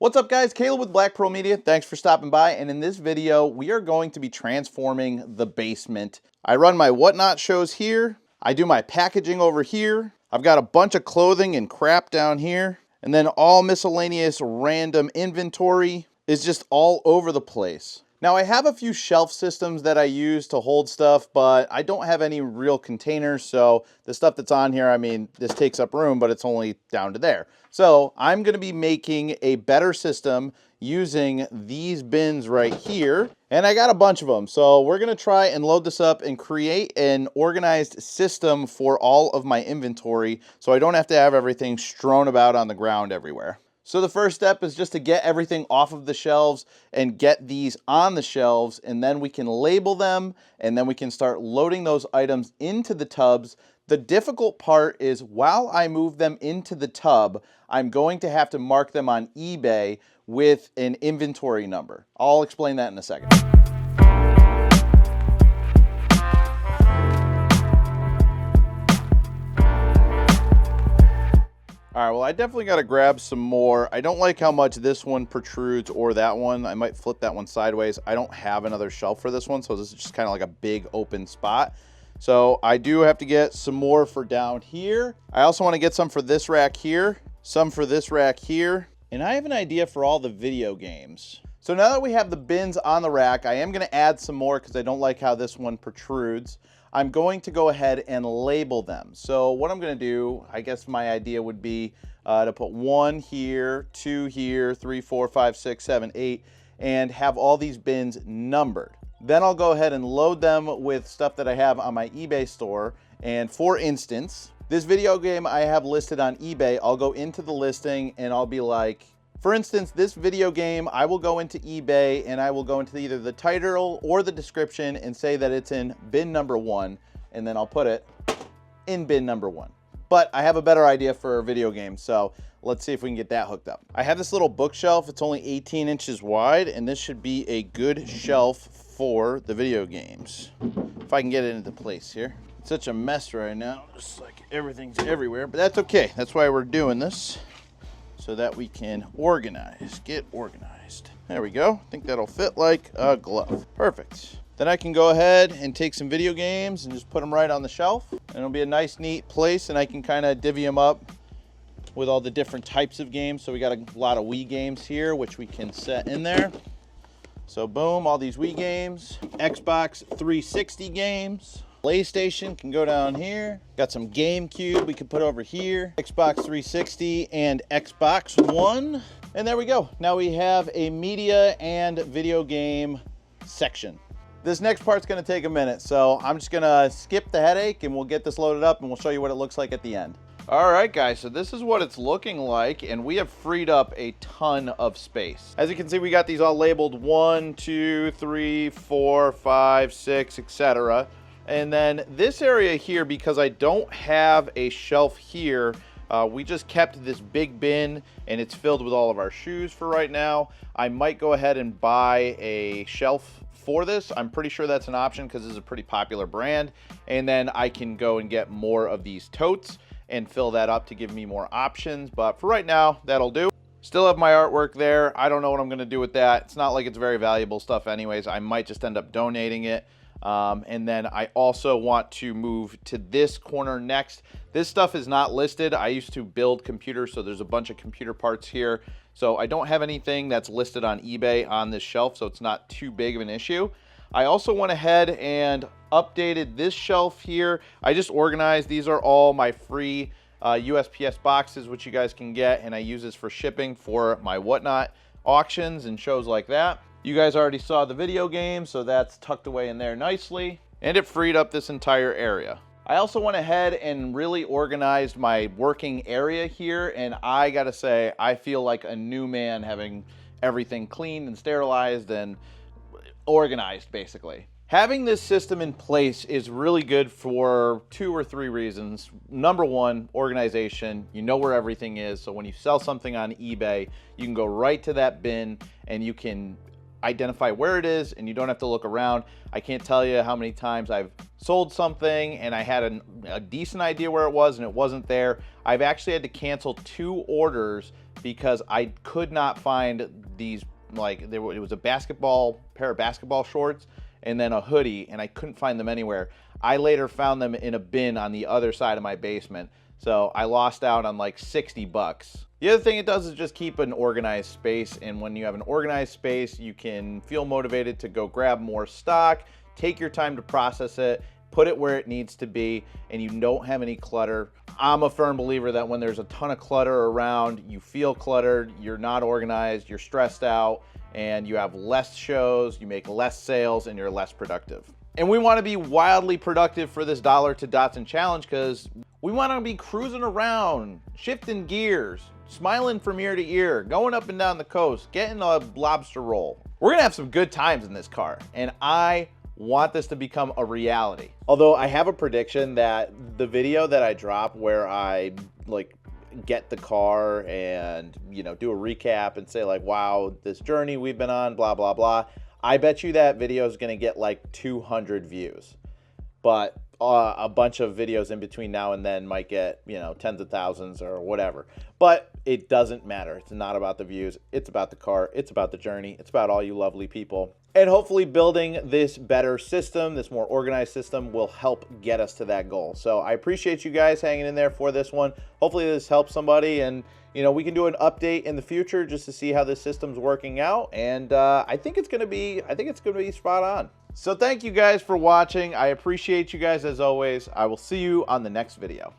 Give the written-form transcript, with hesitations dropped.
What's up guys, Caleb with Black Pearl Media. Thanks for stopping by, and in this video we are going to be transforming the basement. I run my whatnot shows here, I do my packaging over here, I've got a bunch of clothing and crap down here, and then all miscellaneous random inventory is just all over the place. Now I have a few shelf systems that I use to hold stuff, but I don't have any real containers, so the stuff that's on here, I mean, this takes up room, but it's only down to there. So I'm gonna be making a better system using these bins right here, and I got a bunch of them. So we're gonna try and load this up and create an organized system for all of my inventory so I don't have to have everything strewn about on the ground everywhere. So the first step is just to get everything off of the shelves and get these on the shelves, and then we can label them, and then we can start loading those items into the tubs. The difficult part is while I move them into the tub, I'm going to have to mark them on eBay with an inventory number. I'll explain that in a second. All right, well, I definitely got to grab some more. I don't like how much this one protrudes or that one. I might flip that one sideways. I don't have another shelf for this one, so this is just kind of like a big open spot. So I do have to get some more for down here. I also want to get some for this rack here, some for this rack here, and I have an idea for all the video games. So now that we have the bins on the rack, I am going to add some more because I don't like how this one protrudes. I'm going to go ahead and label them. So what I'm going to do, I guess my idea would be to put 1 here, 2 here, 3, 4, 5, 6, 7, 8, and have all these bins numbered. Then I'll go ahead and load them with stuff that I have on my eBay store. And for instance, this video game I have listed on eBay, I'll go into the listing and I'll be like, for instance, this video game, I will go into eBay and I will go into either the title or the description and say that it's in bin number 1, and then I'll put it in bin number 1. But I have a better idea for a video game, so let's see if we can get that hooked up. I have this little bookshelf. It's only 18 inches wide, and this should be a good shelf for the video games. If I can get it into place here. It's such a mess right now, just like everything's everywhere, but that's okay. That's why we're doing this, so that we can get organized. There we go. I think that'll fit like a glove. Perfect. Then I can go ahead and take some video games and just put them right on the shelf. And it'll be a nice, neat place, and I can kind of divvy them up with all the different types of games. So we got a lot of Wii games here, which we can set in there. So boom, all these Wii games, Xbox 360 games. PlayStation can go down here. Got some GameCube we can put over here. Xbox 360 and Xbox One. And there we go. Now we have a media and video game section. This next part's gonna take a minute, so I'm just gonna skip the headache and we'll get this loaded up and we'll show you what it looks like at the end. All right, guys, so this is what it's looking like, and we have freed up a ton of space. As you can see, we got these all labeled 1, 2, 3, 4, 5, 6, etc. And then this area here, because I don't have a shelf here, we just kept this big bin and it's filled with all of our shoes for right now. I might go ahead and buy a shelf for this. I'm pretty sure that's an option because this is a pretty popular brand. And then I can go and get more of these totes and fill that up to give me more options. But for right now, that'll do. Still have my artwork there. I don't know what I'm gonna do with that. It's not like it's very valuable stuff anyways. I might just end up donating it. And then I also want to move to this corner next. This stuff is not listed. I used to build computers, so there's a bunch of computer parts here. So I don't have anything that's listed on eBay on this shelf, so it's not too big of an issue. I also went ahead and updated this shelf here. I just organized. These are all my free USPS boxes, which you guys can get, and I use this for shipping for my whatnot auctions and shows like that. You guys already saw the video game, so that's tucked away in there nicely, and it freed up this entire area. I also went ahead and really organized my working area here, and I gotta say, I feel like a new man having everything cleaned and sterilized and organized, basically. Having this system in place is really good for 2 or 3 reasons. Number 1, organization. You know where everything is, so when you sell something on eBay, you can go right to that bin and you can identify where it is and you don't have to look around. I can't tell you how many times I've sold something and I had a decent idea where it was and it wasn't there. I've actually had to cancel 2 orders because I could not find these, like it was a pair of basketball shorts and then a hoodie, and I couldn't find them anywhere. I later found them in a bin on the other side of my basement. So I lost out on like 60 bucks. The other thing it does is just keep an organized space. And when you have an organized space, you can feel motivated to go grab more stock, take your time to process it, put it where it needs to be, and you don't have any clutter. I'm a firm believer that when there's a ton of clutter around, you feel cluttered, you're not organized, you're stressed out, and you have less shows, you make less sales, and you're less productive. And we want to be wildly productive for this Dollar to Dotson challenge because we want to be cruising around, shifting gears, smiling from ear to ear, going up and down the coast, getting a lobster roll. We're going to have some good times in this car, and I want this to become a reality. Although I have a prediction that the video that I drop where I like get the car and, you know, do a recap and say like, wow, this journey we've been on, blah, blah, blah. I bet you that video is going to get like 200 views, but a bunch of videos in between now and then might get, you know, tens of thousands or whatever. But it doesn't matter. It's not about the views. It's about the car. It's about the journey. It's about all you lovely people. And hopefully building this better system, this more organized system, will help get us to that goal. So I appreciate you guys hanging in there for this one. Hopefully this helps somebody, and you know, we can do an update in the future just to see how this system's working out. And I think it's gonna be spot on. So thank you guys for watching. I appreciate you guys as always. I will see you on the next video.